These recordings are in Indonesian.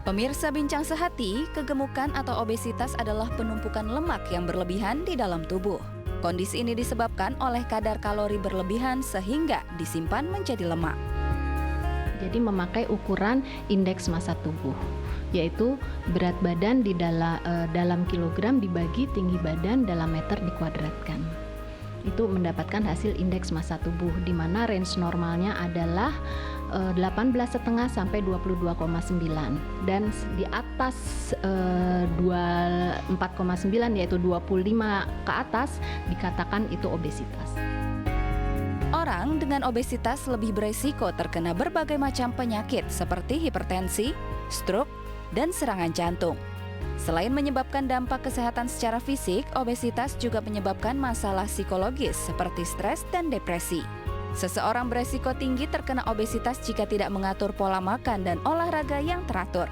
Pemirsa Bincang Sehati, kegemukan atau obesitas adalah penumpukan lemak yang berlebihan di dalam tubuh. Kondisi ini disebabkan oleh kadar kalori berlebihan sehingga disimpan menjadi lemak. Jadi memakai ukuran indeks massa tubuh, yaitu berat badan di dalam kilogram dibagi tinggi badan dalam meter dikuadratkan. Itu mendapatkan hasil indeks massa tubuh, di mana range normalnya adalah 18,5 sampai 22,9, dan di atas 24,9 yaitu 25 ke atas dikatakan itu obesitas. Orang dengan obesitas lebih beresiko terkena berbagai macam penyakit seperti hipertensi, stroke, dan serangan jantung. Selain menyebabkan dampak kesehatan secara fisik, obesitas juga menyebabkan masalah psikologis seperti stres dan depresi. Seseorang beresiko tinggi terkena obesitas jika tidak mengatur pola makan dan olahraga yang teratur.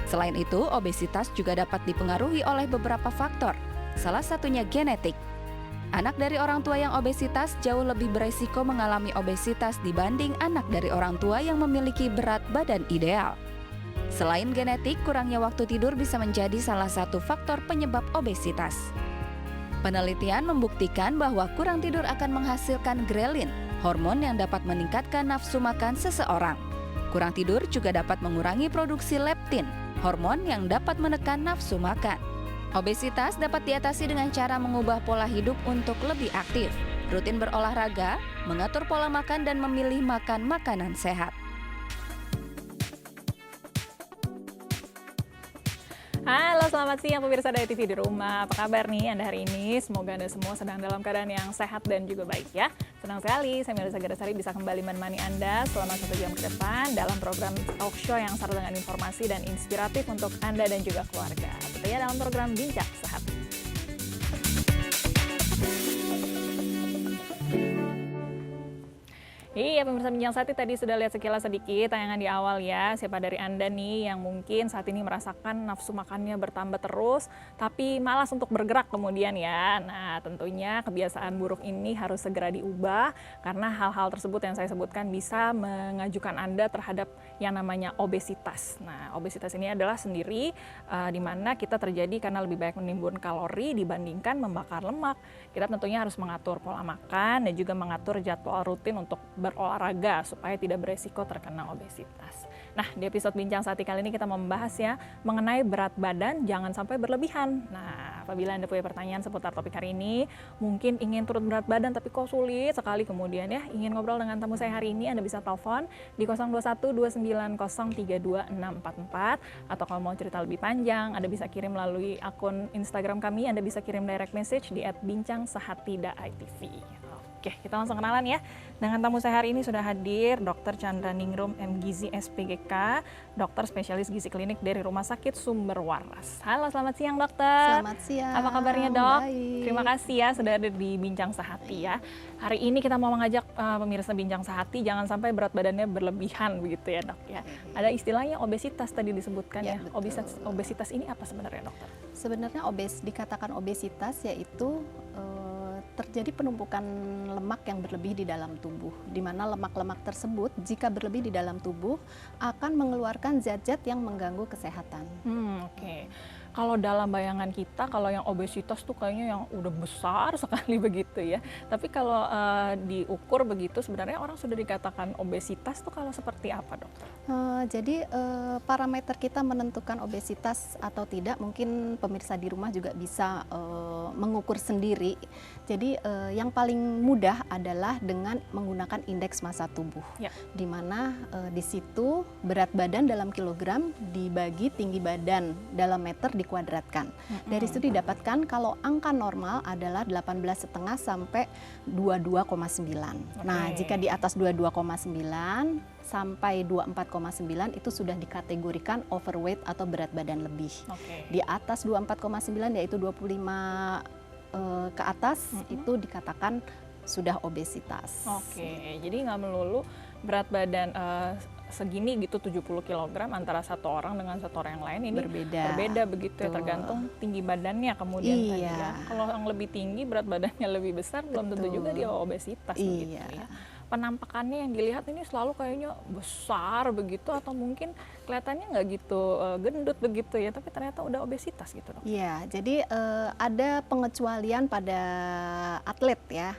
Selain itu, obesitas juga dapat dipengaruhi oleh beberapa faktor, salah satunya genetik. Anak dari orang tua yang obesitas jauh lebih beresiko mengalami obesitas dibanding anak dari orang tua yang memiliki berat badan ideal. Selain genetik, kurangnya waktu tidur bisa menjadi salah satu faktor penyebab obesitas. Penelitian membuktikan bahwa kurang tidur akan menghasilkan grelin, hormon yang dapat meningkatkan nafsu makan seseorang. Kurang tidur juga dapat mengurangi produksi leptin, hormon yang dapat menekan nafsu makan. Obesitas dapat diatasi dengan cara mengubah pola hidup untuk lebih aktif, rutin berolahraga, mengatur pola makan, dan memilih makan makanan sehat. Halo, selamat siang pemirsa Daya TV di rumah. Apa kabar nih Anda hari ini? Semoga Anda semua sedang dalam keadaan yang sehat dan juga baik ya. Senang sekali, saya Melisa Gadasari bisa kembali menemani Anda selama 1 jam ke depan dalam program talk show yang syarat dengan informasi dan inspiratif untuk Anda dan juga keluarga. Tentunya dalam program Bincang Sehat. Iya, pemirsa Bincang Sehati, tadi sudah lihat sekilas sedikit tayangan di awal ya. Siapa dari Anda nih yang mungkin saat ini merasakan nafsu makannya bertambah terus, tapi malas untuk bergerak kemudian ya. Nah, tentunya kebiasaan buruk ini harus segera diubah, karena hal-hal tersebut yang saya sebutkan bisa mengajukan Anda terhadap yang namanya obesitas. Nah, obesitas ini adalah sendiri di mana kita terjadi karena lebih banyak menimbun kalori dibandingkan membakar lemak. Kita tentunya harus mengatur pola makan dan juga mengatur jadwal rutin untuk berolahraga supaya tidak beresiko terkena obesitas. Nah, di episode Bincang Sehati kali ini kita membahas ya mengenai berat badan jangan sampai berlebihan. Nah, apabila Anda punya pertanyaan seputar topik hari ini, mungkin ingin turun berat badan tapi kok sulit sekali kemudian ya, ingin ngobrol dengan tamu saya hari ini, Anda bisa telepon di 021-290-32644, atau kalau mau cerita lebih panjang, Anda bisa kirim melalui akun Instagram kami, Anda bisa kirim direct message di @bincangSehati.itv. Oke, kita langsung kenalan ya. Dengan tamu saya hari ini sudah hadir Dr. Chandra Ningrum MGizi SPGK, dokter spesialis gizi klinik dari Rumah Sakit Sumber Waras. Halo, selamat siang dokter. Selamat siang. Apa kabarnya dok? Baik. Terima kasih ya sudah ada di Bincang Sehati ya. Hari ini kita mau mengajak pemirsa Bincang Sehati jangan sampai berat badannya berlebihan begitu ya dok ya. Ada istilahnya obesitas tadi disebutkan ya. Obesitas ini apa sebenarnya dokter? Sebenarnya dikatakan obesitas yaitu terjadi penumpukan lemak yang berlebih di dalam tubuh, di mana lemak-lemak tersebut jika berlebih di dalam tubuh akan mengeluarkan zat-zat yang mengganggu kesehatan. Oke. Kalau dalam bayangan kita, kalau yang obesitas tuh kayaknya yang udah besar sekali begitu ya. Tapi kalau diukur begitu, sebenarnya orang sudah dikatakan obesitas tuh kalau seperti apa dokter? Jadi parameter kita menentukan obesitas atau tidak, mungkin pemirsa di rumah juga bisa mengukur sendiri. Jadi yang paling mudah adalah dengan menggunakan indeks massa tubuh, Ya. di mana di situ berat badan dalam kilogram dibagi tinggi badan dalam meter dikuadratkan. Dari situ didapatkan kalau angka normal adalah 18,5 sampai 22,9. Nah, jika di atas 22,9 sampai 24,9 itu sudah dikategorikan overweight atau berat badan lebih. Di atas 24,9 yaitu 25 ke atas itu dikatakan sudah obesitas. Jadi nggak melulu berat badan segini gitu 70 kg antara satu orang dengan satu orang yang lain ini berbeda begitu ya, tergantung tinggi badannya kemudian tadi ya. Kalau yang lebih tinggi berat badannya lebih besar belum tentu juga dia obesitas begitu ya. Penampakannya yang dilihat ini selalu kayaknya besar begitu, atau mungkin kelihatannya nggak gitu gendut begitu ya, tapi ternyata udah obesitas gitu dok. Iya, jadi ada pengecualian pada atlet ya.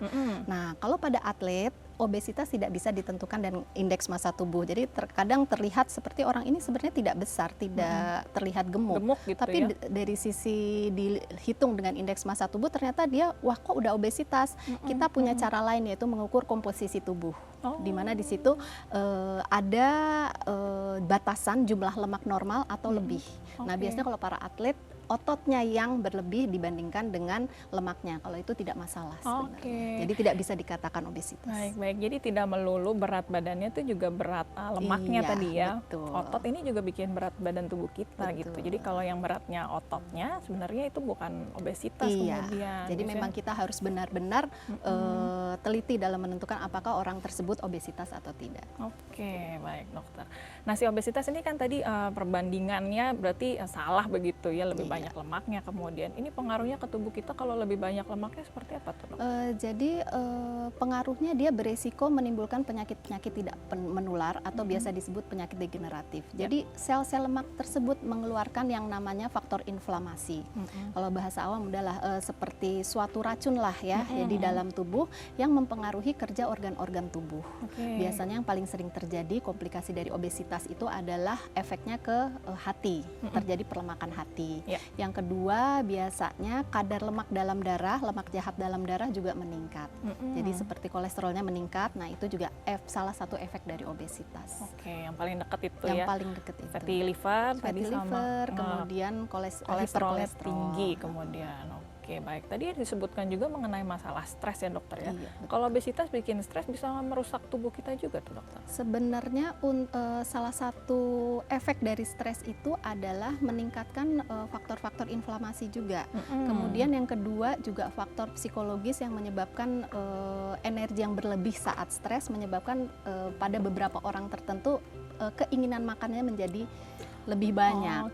Nah, kalau pada atlet obesitas tidak bisa ditentukan dan indeks massa tubuh. Jadi terkadang terlihat seperti orang ini sebenarnya tidak besar, tidak terlihat gemuk. Gemuk gitu Tapi ya. dari sisi dihitung dengan indeks massa tubuh ternyata dia wah kok udah obesitas. Kita punya cara lain yaitu mengukur komposisi tubuh. Di mana di situ ada batasan jumlah lemak normal atau lebih. Nah, biasanya kalau para atlet ototnya yang berlebih dibandingkan dengan lemaknya. Kalau itu tidak masalah sebenarnya. Jadi tidak bisa dikatakan obesitas. Baik. Jadi tidak melulu berat badannya itu juga berat lemaknya Iya, tadi ya. betul. Otot ini juga bikin berat badan tubuh kita gitu. Jadi kalau yang beratnya ototnya sebenarnya itu bukan obesitas kemudian. Jadi memang kita harus benar-benar teliti dalam menentukan apakah orang tersebut obesitas atau tidak. Oke, baik dokter. Nah, si obesitas ini kan tadi perbandingannya berarti salah begitu ya, lebih banyak lemaknya kemudian. Ini pengaruhnya ke tubuh kita kalau lebih banyak lemaknya seperti apa tuh dok? Jadi pengaruhnya dia beresiko menimbulkan penyakit-penyakit tidak menular atau biasa disebut penyakit degeneratif. Jadi sel-sel lemak tersebut mengeluarkan yang namanya faktor inflamasi. Kalau bahasa awam adalah seperti suatu racun lah ya, di dalam tubuh yang mempengaruhi kerja organ-organ tubuh. Biasanya yang paling sering terjadi komplikasi dari obesitas itu adalah efeknya ke hati, terjadi perlemakan hati. Yang kedua biasanya kadar lemak dalam darah, lemak jahat dalam darah juga meningkat. Jadi seperti kolesterolnya meningkat, nah itu juga salah satu efek dari obesitas. Yang paling dekat itu yang ya. paling dekat itu. Fatty liver, Fatty liver, kemudian kolesterolnya tinggi kemudian. Oke, baik. Tadi disebutkan juga mengenai masalah stres ya dokter ya. Kalau obesitas bikin stres bisa merusak tubuh kita juga tuh dokter. Sebenarnya salah satu efek dari stres itu adalah meningkatkan faktor-faktor inflamasi juga. Kemudian yang kedua juga faktor psikologis yang menyebabkan energi yang berlebih saat stres menyebabkan pada beberapa orang tertentu keinginan makannya menjadi lebih banyak.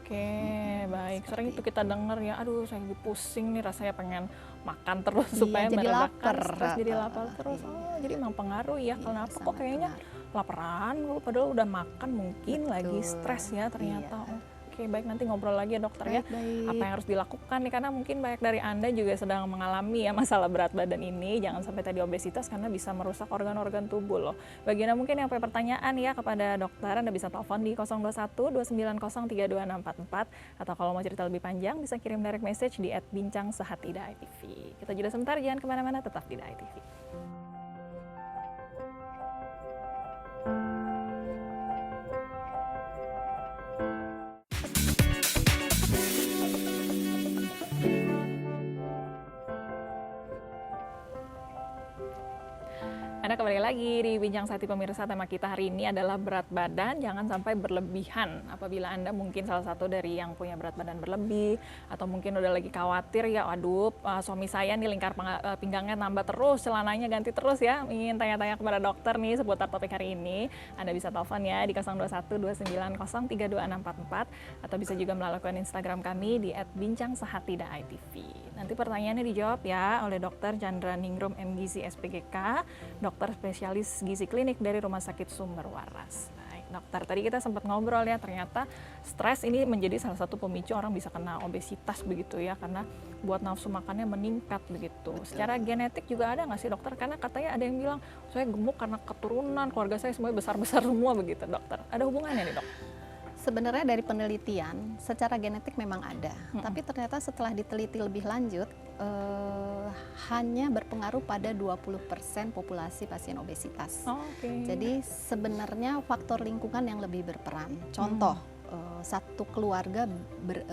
Baik. Sering itu kita dengar ya, aduh saya lagi pusing nih rasanya pengen makan terus supaya jadi meredakan lapar. stres, jadi lapar terus. Jadi emang pengaruh ya. Kenapa kok kayaknya laparan padahal udah makan mungkin lagi stres ya ternyata. Oke, baik, nanti ngobrol lagi ya dokter ya. Apa yang harus dilakukan nih, karena mungkin banyak dari Anda juga sedang mengalami ya masalah berat badan ini. Jangan sampai tadi obesitas karena bisa merusak organ-organ tubuh loh. Bagi Anda mungkin yang punya pertanyaan ya kepada dokter, Anda bisa telepon di 021 290 32644 atau kalau mau cerita lebih panjang bisa kirim direct message di @bincangsehat.id/ITV. Kita jeda sebentar, jangan kemana-mana, tetap di ITV. Anda kembali lagi di Bincang Sehat pemirsa. Tema kita hari ini adalah berat badan, jangan sampai berlebihan. Apabila Anda mungkin salah satu dari yang punya berat badan berlebih atau mungkin udah lagi khawatir ya, aduh suami saya nih lingkar pinggangnya nambah terus, celananya ganti terus ya, ingin tanya-tanya kepada dokter nih seputar topik hari ini, Anda bisa telepon ya di 021 290 32644 atau bisa juga melakukan Instagram kami di @bincangsehat.id/ITV. Nanti pertanyaannya dijawab ya oleh Dr. Chandra Ningrum MGizi SPGK, dokter spesialis gizi klinik dari Rumah Sakit Sumber Waras. Baik, dokter, tadi kita sempat ngobrol ya, ternyata stres ini menjadi salah satu pemicu orang bisa kena obesitas begitu ya, karena buat nafsu makannya meningkat begitu. Secara genetik juga ada nggak sih dokter? Karena katanya ada yang bilang, saya gemuk karena keturunan, keluarga saya semuanya besar-besar semua begitu dokter. Ada hubungannya nih dok? Sebenarnya dari penelitian, secara genetik memang ada, tapi ternyata setelah diteliti lebih lanjut, hanya berpengaruh pada 20% populasi pasien obesitas. Jadi sebenarnya faktor lingkungan yang lebih berperan. Contoh, satu keluarga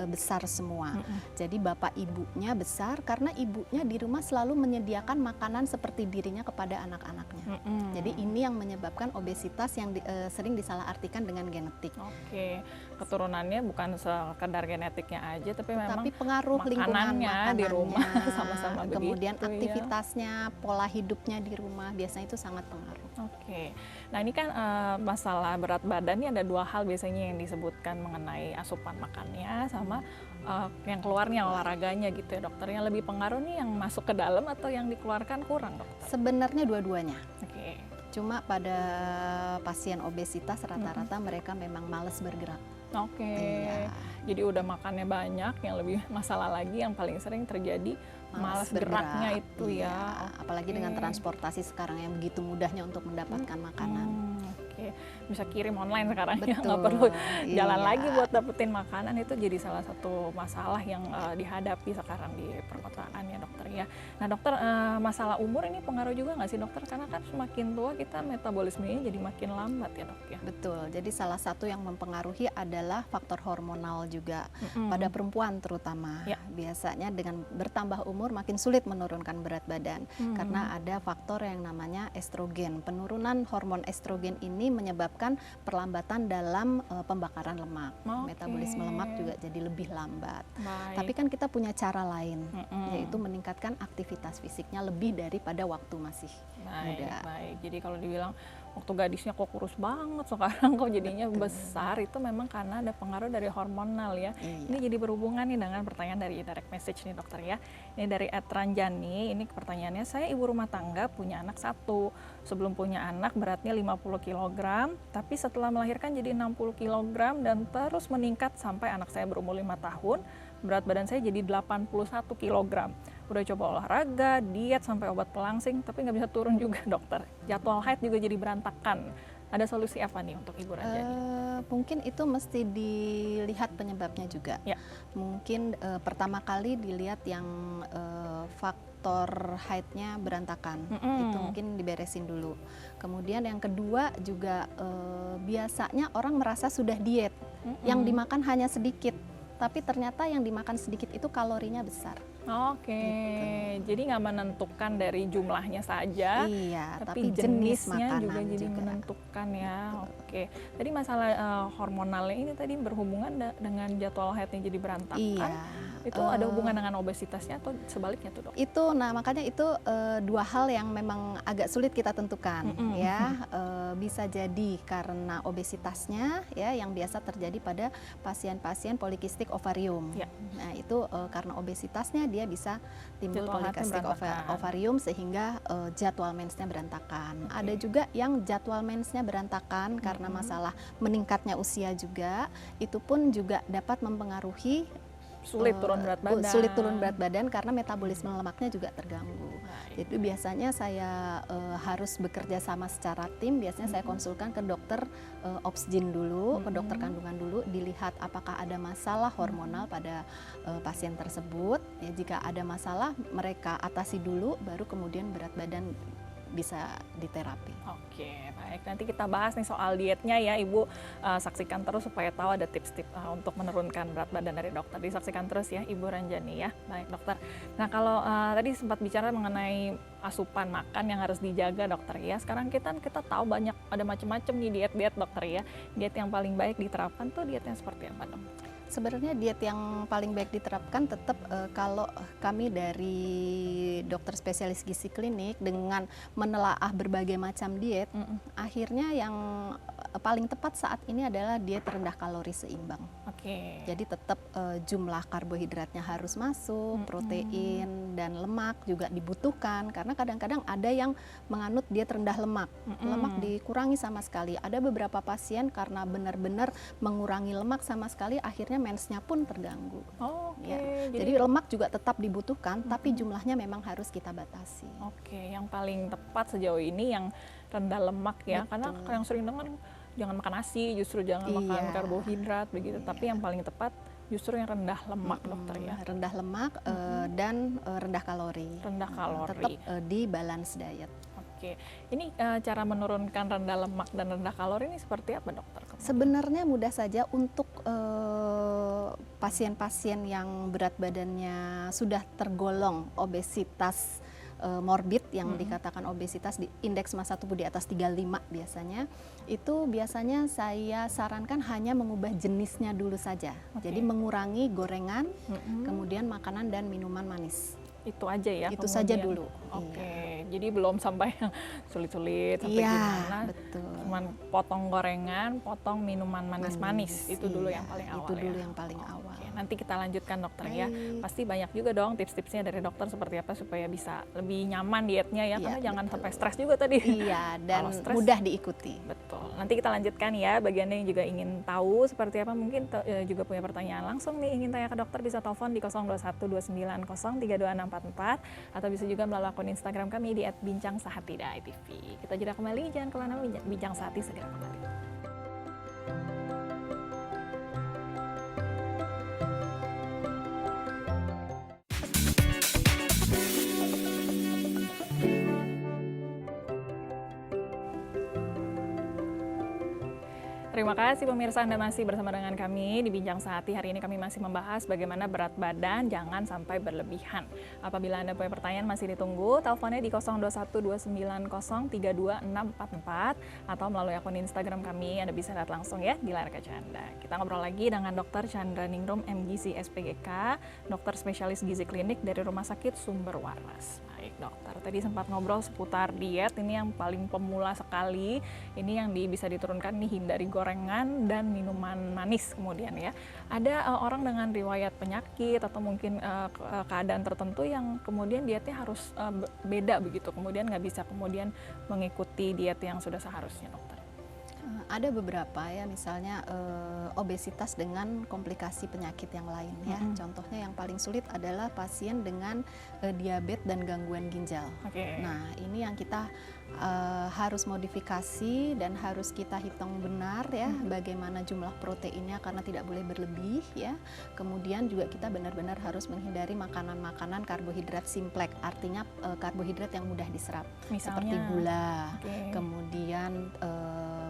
besar semua. Jadi bapak ibunya besar karena ibunya di rumah selalu menyediakan makanan seperti dirinya kepada anak-anaknya. Jadi ini yang menyebabkan obesitas yang sering disalahartikan dengan genetik. Keturunannya bukan sekedar genetiknya aja, tapi memang pengaruh lingkungan makanannya di rumah sama-sama begitu. Kemudian aktivitasnya, pola hidupnya di rumah biasanya itu sangat pengaruh. Nah ini kan masalah berat badan ini ada dua hal biasanya yang disebutkan mengenai asupan makannya sama yang keluarnya olahraganya gitu ya dokter. Yang lebih pengaruh nih yang masuk ke dalam atau yang dikeluarkan kurang dokter? Sebenarnya dua-duanya. Cuma pada pasien obesitas rata-rata mereka memang malas bergerak. Oke. Iya. Jadi udah makannya banyak, yang lebih masalah lagi yang paling sering terjadi malas bergerak. geraknya itu Iya, ya. apalagi Oke. dengan transportasi sekarang yang begitu mudahnya untuk mendapatkan makanan. Oke, bisa kirim online sekarang ya, nggak Betul, perlu jalan iya. lagi buat dapetin makanan. Itu jadi salah satu masalah yang dihadapi sekarang di perkotaan ya dokter ya. Nah dokter, masalah umur ini pengaruh juga nggak sih dokter? Karena kan semakin tua kita metabolismenya jadi makin lambat ya dok ya. Betul, jadi salah satu yang mempengaruhi adalah faktor hormonal juga Mm-mm. pada perempuan terutama. Ya. Biasanya dengan bertambah umur makin sulit menurunkan berat badan karena ada faktor yang namanya estrogen. Penurunan hormon estrogen ini menyebabkan perlambatan dalam pembakaran lemak. Oke. Metabolisme lemak juga jadi lebih lambat. Baik. Tapi kan kita punya cara lain, Mm-mm. yaitu meningkatkan aktivitas fisiknya lebih daripada waktu masih Baik, muda. baik. Jadi kalau dibilang waktu gadisnya kok kurus banget, sekarang kok jadinya besar, itu memang karena ada pengaruh dari hormonal ya. Iya. Ini jadi berhubungan nih dengan pertanyaan dari direct message nih dokter ya. Ini dari @ranjani, ini pertanyaannya, saya ibu rumah tangga punya anak 1. Sebelum punya anak beratnya 50 kg, tapi setelah melahirkan jadi 60 kg dan terus meningkat sampai anak saya berumur 5 tahun, berat badan saya jadi 81 kg. Udah coba olahraga, diet, sampai obat pelangsing, tapi nggak bisa turun juga dokter. Jadwal haid juga jadi berantakan. Ada solusi apa nih untuk Ibu Ranjani? Mungkin itu mesti dilihat penyebabnya juga. Ya. Mungkin pertama kali dilihat yang faktor haidnya berantakan. Itu mungkin diberesin dulu. Kemudian yang kedua juga biasanya orang merasa sudah diet, yang dimakan hanya sedikit, tapi ternyata yang dimakan sedikit itu kalorinya besar. Oke, jadi nggak menentukan dari jumlahnya saja, Iya, tapi jenis jenisnya makanan juga jadi menentukan ya. Oke, tadi masalah hormonalnya ini tadi berhubungan dengan jadwal haidnya jadi berantakan. Iya. Itu ada hubungan dengan obesitasnya atau sebaliknya tuh dok? Itu, nah makanya itu dua hal yang memang agak sulit kita tentukan ya. Bisa jadi karena obesitasnya ya yang biasa terjadi pada pasien-pasien polikistik ovarium. Ya. Nah itu karena obesitasnya dia bisa timbul Jadwal haidnya polikistik berantakan. ovarium sehingga jadwal mensnya berantakan. Ada juga yang jadwal mensnya berantakan karena masalah meningkatnya usia juga. Itu pun juga dapat mempengaruhi Sulit turun berat badan. Sulit turun berat badan karena metabolisme lemaknya juga terganggu. Baik. Jadi biasanya saya harus bekerja sama secara tim. Biasanya saya konsulkan ke dokter obsgin dulu, ke dokter kandungan dulu, dilihat apakah ada masalah hormonal pada pasien tersebut. Ya, jika ada masalah, mereka atasi dulu, baru kemudian berat badan bisa diterapi. Oke, baik. Nanti kita bahas nih soal dietnya ya, Ibu. Saksikan terus supaya tahu ada tips-tips untuk menurunkan berat badan dari dokter. Disaksikan terus ya, Ibu Ranjani ya. Baik, dokter. Nah, kalau tadi sempat bicara mengenai asupan makan yang harus dijaga, dokter ya. Sekarang kita tahu banyak ada macam-macam nih diet-diet, dokter ya. Diet yang paling baik diterapkan tuh diet yang seperti apa, dok? Sebenarnya diet yang paling baik diterapkan tetap kalau kami dari dokter spesialis gizi klinik dengan menelaah berbagai macam diet, akhirnya yang paling tepat saat ini adalah diet rendah kalori seimbang. Oke. Jadi tetap jumlah karbohidratnya harus masuk, protein dan lemak juga dibutuhkan karena kadang-kadang ada yang menganut diet rendah lemak. Lemak dikurangi sama sekali. Ada beberapa pasien karena benar-benar mengurangi lemak sama sekali akhirnya mensnya pun terganggu. Oke. Ya. Jadi lemak juga tetap dibutuhkan tapi jumlahnya memang harus kita batasi. Oke, yang paling tepat sejauh ini yang rendah lemak ya. Karena yang sering dengar jangan makan nasi, justru jangan makan karbohidrat begitu. Tapi yang paling tepat justru yang rendah lemak, dokter ya. Rendah lemak dan rendah kalori. Rendah kalori. Tetap di balance diet. Oke, ini cara menurunkan rendah lemak dan rendah kalori ini seperti apa, dokter? Sebenarnya mudah saja untuk pasien-pasien yang berat badannya sudah tergolong obesitas morbid yang dikatakan obesitas di indeks massa tubuh di atas 35 biasanya, itu biasanya saya sarankan hanya mengubah jenisnya dulu saja. Jadi mengurangi gorengan, kemudian makanan dan minuman manis. Itu aja ya? Itu saja kemudian. dulu. Oke, jadi belum sampai yang sulit-sulit sampai Iya, gimana. betul. Cuman potong gorengan, potong minuman manis-manis. Itu dulu Iya, yang paling awal itu dulu ya. yang paling awal. Oke, nanti kita lanjutkan dokter ya. Baik. Pasti banyak juga dong tips-tipsnya dari dokter seperti apa supaya bisa lebih nyaman dietnya ya. Iya, Karena jangan betul. sampai stres juga tadi. Iya, dan Kalau stres- mudah diikuti. Betul. Nanti kita lanjutkan ya. Bagiannya yang juga ingin tahu seperti apa, mungkin juga punya pertanyaan langsung nih, ingin tanya ke dokter, bisa telepon di 0212903264 atau bisa juga melalui akun Instagram kami di @bincangsahatida.itv. Kita jeda kembali, jangan kemana-mana, Bincang Sehati segera kembali. Terima kasih pemirsa, Anda masih bersama dengan kami di Bincang Sehati. Hari ini kami masih membahas bagaimana berat badan jangan sampai berlebihan. Apabila Anda punya pertanyaan masih ditunggu, teleponnya di 0212903264 atau melalui akun Instagram kami. Anda bisa lihat langsung ya di layar kaca Anda. Kita ngobrol lagi dengan Dr. Chandra Ningrum, MGC SPGK, dokter spesialis gizi klinik dari Rumah Sakit Sumber Waras. Baik dokter, tadi sempat ngobrol seputar diet, ini yang paling pemula sekali, ini yang bisa diturunkan nih, hindari gorengan dan minuman manis kemudian ya. Ada orang dengan riwayat penyakit atau mungkin keadaan tertentu yang kemudian dietnya harus beda begitu, kemudian nggak bisa kemudian mengikuti diet yang sudah seharusnya dokter. Ada beberapa ya, misalnya obesitas dengan komplikasi penyakit yang lain ya. Contohnya yang paling sulit adalah pasien dengan diabetes dan gangguan ginjal. Oke. Nah, ini yang kita harus modifikasi dan harus kita hitung benar ya, bagaimana jumlah proteinnya karena tidak boleh berlebih ya. Kemudian juga kita benar-benar harus menghindari makanan-makanan karbohidrat simplek, artinya karbohidrat yang mudah diserap. Misalnya? Seperti gula, Oke. kemudian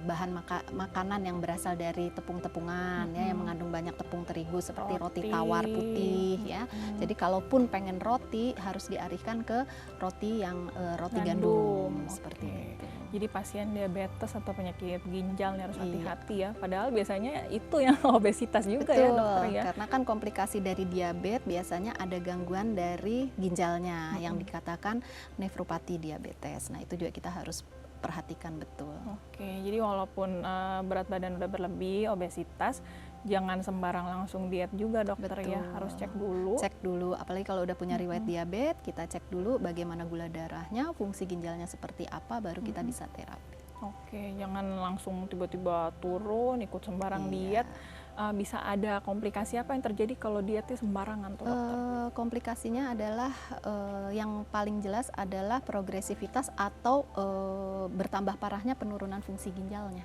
bahan makanan yang berasal dari tepung-tepungan ya, yang mengandung banyak tepung terigu seperti roti tawar putih ya. Jadi kalaupun pengen roti harus dialihkan ke roti yang roti gandum seperti itu. Jadi pasien diabetes atau penyakit ginjal nih harus Iya. hati-hati ya. Padahal biasanya itu yang obesitas juga ya Betul, dokter ya. karena kan komplikasi dari diabetes biasanya ada gangguan dari ginjalnya yang dikatakan nefropati diabetes. Nah, itu juga kita harus perhatikan betul. Oke, jadi walaupun berat badan udah berlebih, obesitas, jangan sembarang langsung diet juga dokter ya. Betul. Harus cek dulu. Cek dulu, apalagi kalau udah punya riwayat diabetes, kita cek dulu bagaimana gula darahnya, fungsi ginjalnya seperti apa, baru kita bisa terapi. Oke, jangan langsung tiba-tiba turun, ikut sembarang Iya. diet. Bisa ada komplikasi apa yang terjadi kalau dietnya sembarangan tuh dokter? Komplikasinya adalah yang paling jelas adalah progresivitas atau bertambah parahnya penurunan fungsi ginjalnya.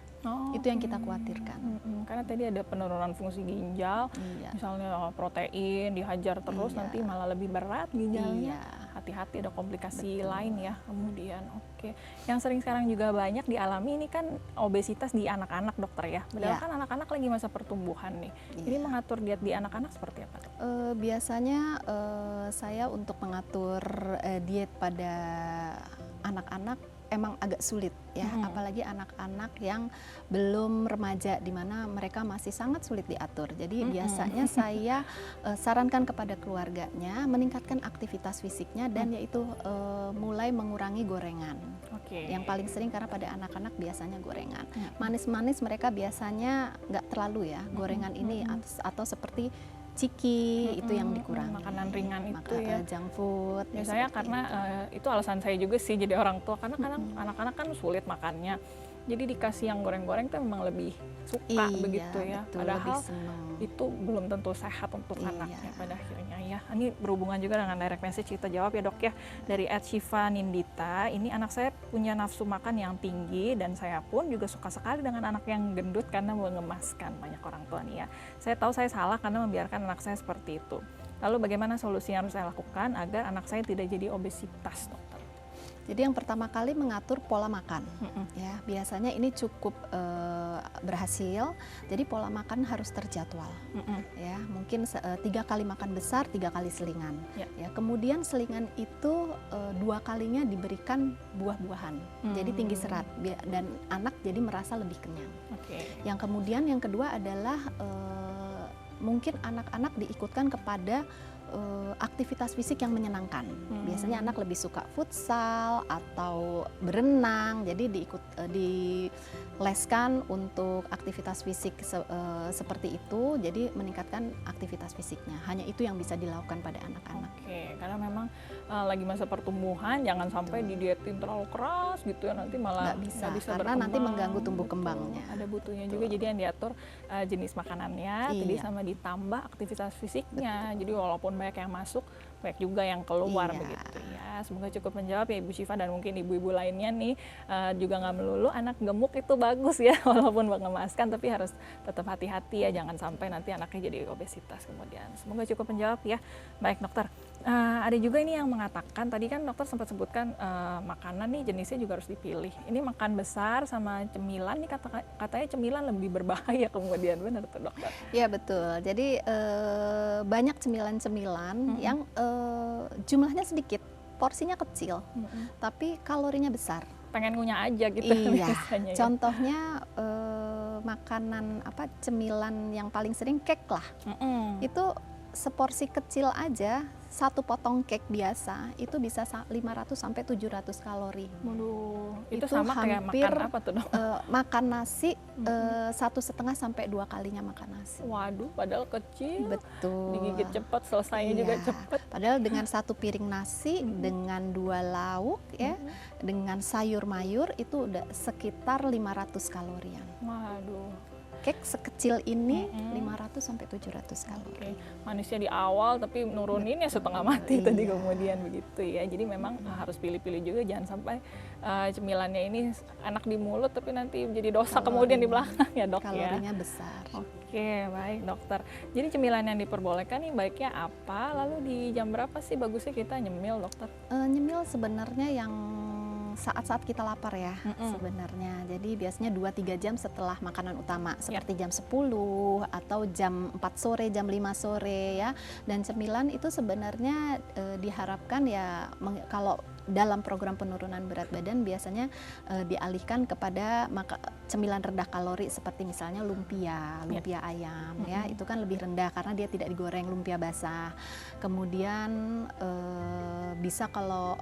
Itu yang kita khawatirkan. Karena tadi ada penurunan fungsi ginjal, Iya. misalnya protein dihajar terus, Iya. nanti malah lebih berat ginjalnya. Iya. Hati-hati ada komplikasi lain ya kemudian. Oke, yang sering sekarang juga banyak dialami ini kan obesitas di anak-anak dokter ya. Padahal Iya. kan anak-anak lagi masa pertumbuhan nih. Jadi Iya. mengatur diet di anak-anak seperti apa dok? Biasanya saya untuk mengatur diet pada anak-anak emang agak sulit ya, apalagi anak-anak yang belum remaja di mana mereka masih sangat sulit diatur. Jadi biasanya saya sarankan kepada keluarganya meningkatkan aktivitas fisiknya dan yaitu mulai mengurangi gorengan. Oke. Yang paling sering karena pada anak-anak biasanya gorengan. Manis-manis mereka biasanya nggak terlalu ya gorengan ini atau seperti ciki itu yang dikurangi. Makanan ringan itu ya. Junk food. ya Biasanya seperti karena itu. itu alasan saya juga sih jadi orang tua, karena kadang anak-anak kan sulit makannya. Jadi dikasih yang goreng-goreng tuh memang lebih suka Iya, begitu ya. betul, Padahal lebih seneng. itu belum tentu sehat untuk Iya. anaknya pada akhirnya ya. Ini berhubungan juga dengan direct message, kita jawab ya dok ya. Dari @Shiva Nindita, ini anak saya punya nafsu makan yang tinggi dan saya pun juga suka sekali dengan anak yang gendut karena mengemaskan, banyak orang tua nih ya. Saya tahu saya salah karena membiarkan anak saya seperti itu. Lalu bagaimana solusi yang harus saya lakukan agar anak saya tidak jadi obesitas dokter? Jadi yang pertama kali mengatur pola makan. Ya, biasanya ini cukup berhasil. Jadi pola makan harus terjadwal. Ya, mungkin 3 kali makan besar, 3 kali selingan. Ya, kemudian selingan itu 2 kalinya diberikan buah-buahan. Jadi tinggi serat dan anak jadi merasa lebih kenyang. Yang kemudian yang kedua adalah mungkin anak-anak diikutkan kepada aktivitas fisik yang menyenangkan. Biasanya anak lebih suka futsal atau berenang, jadi dileskan untuk aktivitas fisik seperti itu, jadi meningkatkan aktivitas fisiknya. Hanya itu yang bisa dilakukan pada anak-anak. Oke, karena memang lagi masa pertumbuhan, jangan sampai didietin terlalu keras gitu ya, nanti malah Nggak bisa, nggak karena berkembang. nanti mengganggu tumbuh Betul. kembangnya. Ada butuhnya juga, jadi yang diatur jenis makanannya, tadi Iya. sama ditambah aktivitas fisiknya. Jadi walaupun banyak yang masuk, banyak juga yang keluar Iya. begitu ya. Semoga cukup menjawab ya Ibu Syifa, dan mungkin ibu-ibu lainnya nih juga nggak melulu anak gemuk itu bagus ya, walaupun mengemaskan, tapi harus tetap hati-hati ya, jangan sampai nanti anaknya jadi obesitas kemudian. Semoga cukup menjawab ya. Baik dokter, ada juga ini yang mengatakan, tadi kan dokter sempat sebutkan makanan nih jenisnya juga harus dipilih. Ini makan besar sama cemilan nih, katanya cemilan lebih berbahaya kemudian, benar tuh dokter? Ya betul. Jadi banyak cemilan-cemilan yang jumlahnya sedikit, porsinya kecil, tapi kalorinya besar. Pengen ngunyah aja gitu Iya. biasanya ya. Contohnya makanan cemilan yang paling sering cake lah. Itu seporsi kecil aja, satu potong cake biasa itu bisa 500 sampai 700 kalori. Waduh, itu Itu sama kayak hampir, makan apa tuh dok? Makan nasi 1,5 sampai 2 kalinya makan nasi. Waduh, padahal kecil, Betul. digigit cepat, selesainya juga Iya. cepat. Padahal dengan satu piring nasi dengan 2 lauk ya, dengan sayur mayur itu udah sekitar 500 kalorian. Waduh. Cake sekecil ini 500 sampai 700 kalori. Oke, manisnya di awal tapi nuruninnya setengah mati tadi Iya. kemudian begitu ya. Jadi memang harus pilih-pilih juga, jangan sampai cemilannya ini enak di mulut tapi nanti jadi dosa kemudian di belakang ya dok ya. Kalorinya besar. Oke, baik dokter. Jadi cemilan yang diperbolehkan nih baiknya apa? Lalu di jam berapa sih bagusnya kita nyemil dokter? Nyemil sebenarnya yang saat-saat kita lapar ya sebenarnya. Jadi biasanya 2-3 jam setelah makanan utama, seperti jam 10 atau jam 4 sore, jam 5 sore ya. Dan cemilan itu sebenarnya diharapkan ya, kalau dalam program penurunan berat badan biasanya dialihkan kepada cemilan rendah kalori seperti misalnya lumpia ayam ya, itu kan lebih rendah karena dia tidak digoreng, lumpia basah. Kemudian bisa kalau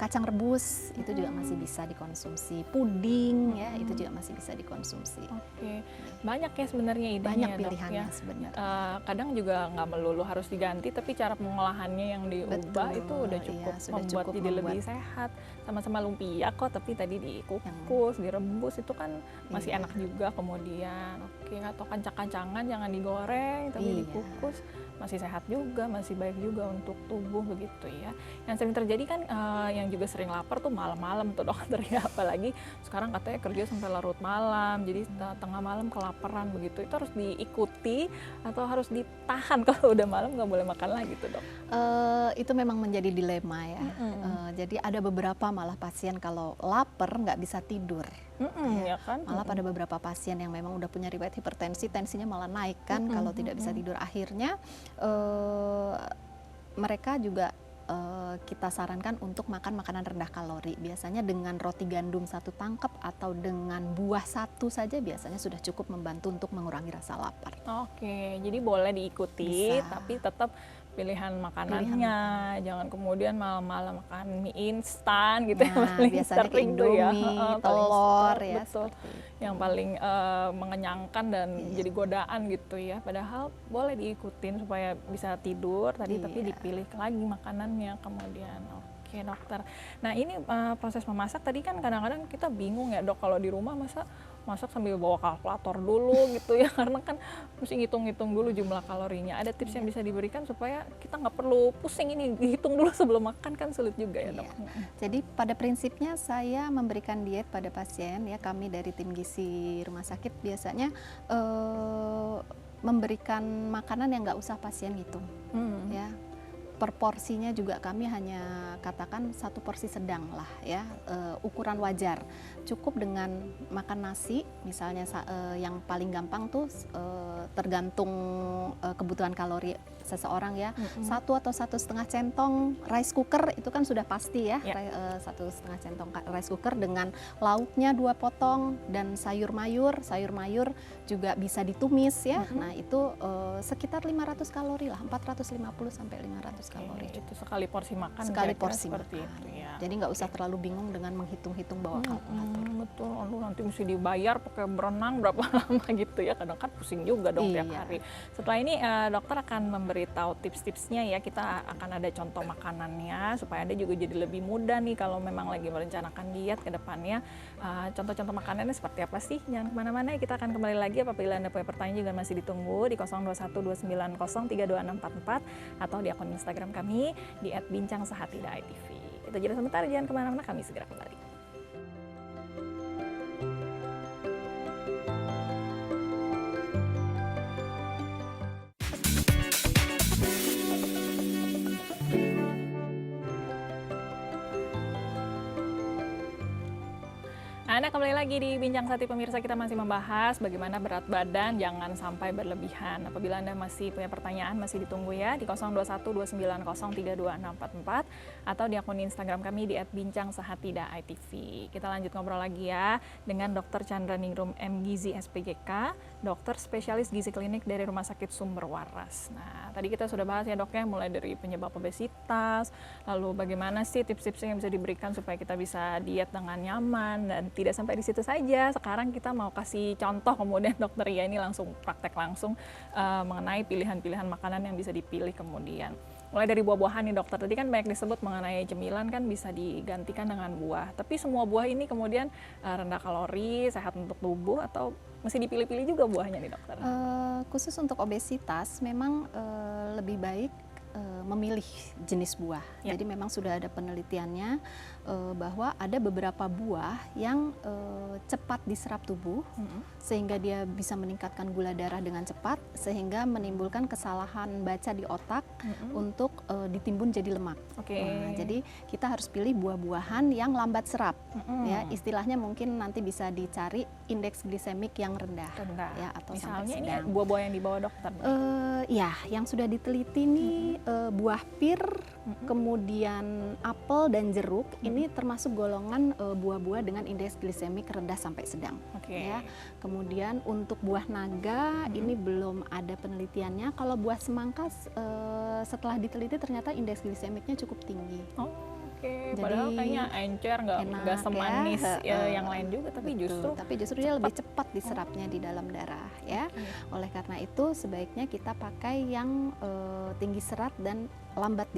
kacang rebus itu juga masih bisa dikonsumsi, puding ya itu juga masih bisa dikonsumsi. Oke, banyak ya sebenarnya idenya Banyak ya, pilihannya dok, ya. sebenarnya. Kadang juga nggak melulu harus diganti, tapi cara pengolahannya yang diubah Betul, itu udah cukup iya, sudah membuat cukup jadi lebih membuat. sehat. Sama-sama lumpia kok, tapi tadi dikukus, direbus itu kan masih Iya. enak juga kemudian. Oke, atau kancang-kancangan jangan digoreng, tapi Iya. dikukus, masih sehat juga, masih baik juga untuk tubuh begitu ya. Yang sering terjadi kan yang juga sering lapar tuh malam-malam tuh dokter ya, apalagi sekarang katanya kerja sampai larut malam, jadi tengah malam kelaparan begitu. Itu harus diikuti atau harus ditahan kalau udah malam nggak boleh makan lagi tuh dok? Itu memang menjadi dilema ya. Jadi ada beberapa malah pasien kalau lapar nggak bisa tidur. Ya kan? Malah pada beberapa pasien yang memang udah punya riwayat hipertensi, tensinya malah naik kan kalau tidak bisa tidur. Akhirnya mereka juga kita sarankan untuk makan makanan rendah kalori. Biasanya dengan roti gandum 1 tangkep atau dengan buah 1 saja biasanya sudah cukup membantu untuk mengurangi rasa lapar. Oke, jadi boleh diikuti, Bisa. tapi tetap pilihan makanannya, jangan kemudian malam-malam makan mie instan gitu ya, Nah, paling biasanya sering tuh ya, Indomie, paling telur stop, ya, betul. seperti itu. Yang paling mengenyangkan dan jadi godaan gitu ya. Padahal boleh diikutin supaya bisa tidur tadi, tapi Iya. dipilih lagi makanannya kemudian. Oke dokter. Nah ini proses memasak tadi kan kadang-kadang kita bingung ya dok, kalau di rumah masak sambil bawa kalkulator dulu gitu ya, karena kan mesti ngitung-ngitung dulu jumlah kalorinya. Ada tips yang bisa diberikan supaya kita nggak perlu pusing ini dihitung dulu sebelum makan, kan sulit juga ya dok. Jadi pada prinsipnya saya memberikan diet pada pasien ya, kami dari tim gizi rumah sakit biasanya memberikan makanan yang nggak usah pasien hitung ya. per porsinya juga kami hanya katakan 1 porsi sedang lah ya, ukuran wajar. Cukup dengan makan nasi, misalnya yang paling gampang tuh tergantung kebutuhan kalori seseorang ya, 1 atau 1,5 centong rice cooker itu kan sudah pasti ya, 1,5 centong rice cooker dengan lauknya 2 potong dan sayur mayur juga bisa ditumis ya. Nah itu sekitar 500 kalori lah, 450 sampai 500 kalori. Itu sekali porsi makan. Sekali porsi seperti makan. itu ya. Jadi nggak usah terlalu bingung dengan menghitung-hitung bawa kalkulator. Betul, aduh nanti mesti dibayar pakai berenang berapa lama gitu ya, kadang kan pusing juga dong tiap hari. Setelah ini dokter akan memberitahu tips-tipsnya ya, kita akan ada contoh makanannya supaya Anda juga jadi lebih mudah nih kalau memang lagi merencanakan diet ke depannya. Contoh-contoh makanannya seperti apa sih? Jangan kemana-mana ya, kita akan kembali lagi apabila Anda punya pertanyaan juga masih ditunggu di 0212903244 atau di akun Instagram kami di @bincangsehat.idtv. Kita jeda sebentar, jangan kemana-mana, kami segera kembali. Anda kembali lagi di Bincang Sati pemirsa, kita masih membahas bagaimana berat badan jangan sampai berlebihan. Apabila Anda masih punya pertanyaan, masih ditunggu ya di 0212903244 atau di akun Instagram kami di @bincangsehat.idtv. Kita lanjut ngobrol lagi ya dengan Dr. Chandra Ningrum MGizi SPGK, dokter spesialis gizi klinik dari Rumah Sakit Sumber Waras. Nah, tadi kita sudah bahas ya dok ya, mulai dari penyebab obesitas, lalu bagaimana sih tips-tips yang bisa diberikan supaya kita bisa diet dengan nyaman, dan tidak sampai di situ saja. Sekarang kita mau kasih contoh kemudian dokter ya, ini langsung praktek langsung mengenai pilihan-pilihan makanan yang bisa dipilih kemudian. Mulai dari buah-buahan nih dokter, tadi kan banyak disebut mengenai cemilan kan bisa digantikan dengan buah. Tapi semua buah ini kemudian rendah kalori, sehat untuk tubuh, atau mesti dipilih-pilih juga buahnya nih dokter? Khusus untuk obesitas memang lebih baik memilih jenis buah. Jadi memang sudah ada penelitiannya bahwa ada beberapa buah yang cepat diserap tubuh sehingga dia bisa meningkatkan gula darah dengan cepat, sehingga menimbulkan kesalahan baca di otak untuk ditimbun jadi lemak. Nah, jadi kita harus pilih buah-buahan yang lambat serap. Ya, istilahnya mungkin nanti bisa dicari indeks glisemik yang rendah. Ya, atau misalnya sampai ini sedang. buah-buah yang dibawa dokter. Ya, yang sudah diteliti nih buah pir, kemudian apel dan jeruk, ini termasuk golongan buah-buah dengan indeks glisemik rendah sampai sedang. Ya. Kemudian untuk buah naga ini belum ada penelitiannya. Kalau buah semangka setelah diteliti ternyata indeks glisemiknya cukup tinggi. Jadi, padahal kayaknya encer, nggak semanis yang lain juga, tapi justru dia lebih cepat diserapnya di dalam darah ya. Oleh karena itu sebaiknya kita pakai yang tinggi serat dan lambat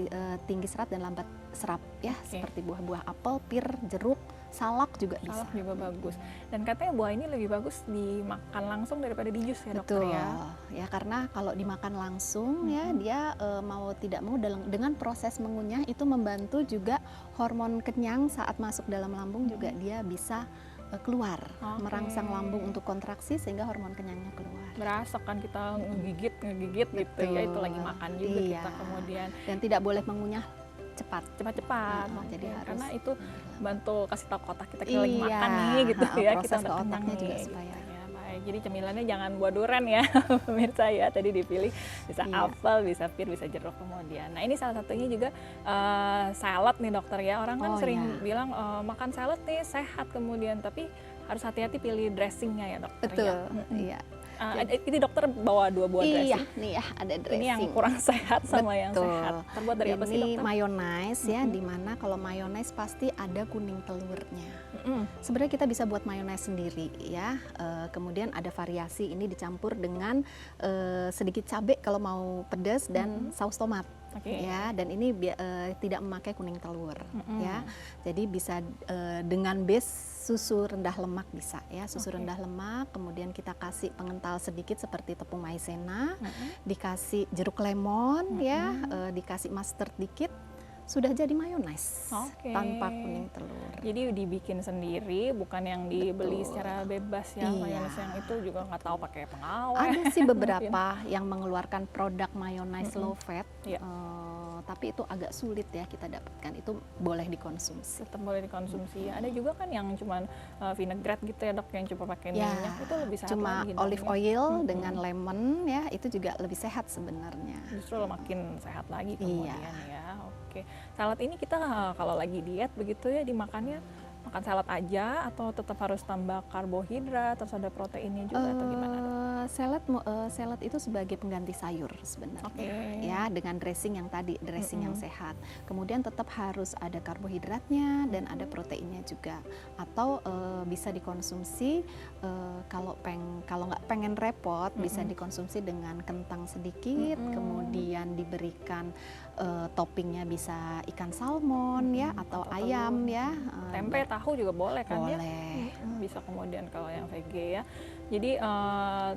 serap ya, seperti buah-buah apel, pir, jeruk, salak juga bisa. Salak juga bagus. Dan katanya buah ini lebih bagus dimakan langsung daripada di jus ya dokter ya. Ya, karena kalau dimakan langsung ya dia mau tidak mau dengan proses mengunyah itu membantu juga hormon kenyang saat masuk dalam lambung juga dia bisa keluar, merangsang lambung untuk kontraksi sehingga hormon kenyangnya keluar. Berasa kan kita ngegigit gitu ya, itu lagi makan juga kita kemudian. Dan tidak boleh mengunyah cepat. Jadi karena itu bantu kasih tahu ke otak kita lagi makan nih gitu ya, kita udah kenyang nih juga supaya. Jadi cemilannya jangan buah durian ya pemirsa ya, tadi dipilih bisa apel, bisa pir, bisa jeruk kemudian. Nah ini salah satunya juga salad nih dokter ya, orang kan sering bilang makan salad nih sehat kemudian, tapi harus hati-hati pilih dressingnya ya dokter. Iya. Ini dokter bawa 2 buah dressing. Iya, nih ya ada dressing. Ini yang kurang sehat sama yang sehat. Terbuat dari apa sih dokter? Ini mayonaise ya, dimana kalau mayonaise pasti ada kuning telurnya. Sebenarnya kita bisa buat mayonaise sendiri ya. Kemudian ada variasi, ini dicampur dengan sedikit cabai kalau mau pedas dan saus tomat. Ya, dan ini tidak memakai kuning telur ya. Jadi bisa dengan base susu rendah lemak bisa ya, susu rendah lemak, kemudian kita kasih pengental sedikit seperti tepung maizena, dikasih jeruk lemon ya, dikasih mustard dikit, sudah jadi mayonaise tanpa kuning telur. Jadi dibikin sendiri, bukan yang dibeli secara bebas ya. Mayonaise yang itu juga nggak tahu pakai pengawet. Ada sih beberapa yang mengeluarkan produk mayonaise low fat, tapi itu agak sulit ya kita dapatkan. Itu boleh dikonsumsi. Tetap boleh dikonsumsi. Ada juga kan yang cuman vinaigrette gitu ya dok, yang cuma pakai Ya, minyak, itu lebih sehat cuma lagi olive dong, ya. oil dengan lemon ya, itu juga lebih sehat sebenarnya. Justru makin sehat lagi Iya. kemudian ya. Oke. Salad ini kita kalau lagi diet begitu ya, dimakannya makan salad aja atau tetap harus tambah karbohidrat, terus ada proteinnya juga atau gimana dok? Salad itu sebagai pengganti sayur sebenarnya. Oke. Ya, dengan dressing yang tadi, dressing yang sehat. Kemudian tetap harus ada karbohidratnya dan ada proteinnya juga. Atau bisa dikonsumsi kalau nggak pengen repot, bisa dikonsumsi dengan kentang sedikit, kemudian diberikan toppingnya bisa ikan salmon ya, atau ayam ya. Tempe, tahu juga boleh kan ya? Boleh. Bisa kemudian kalau yang VG ya. Jadi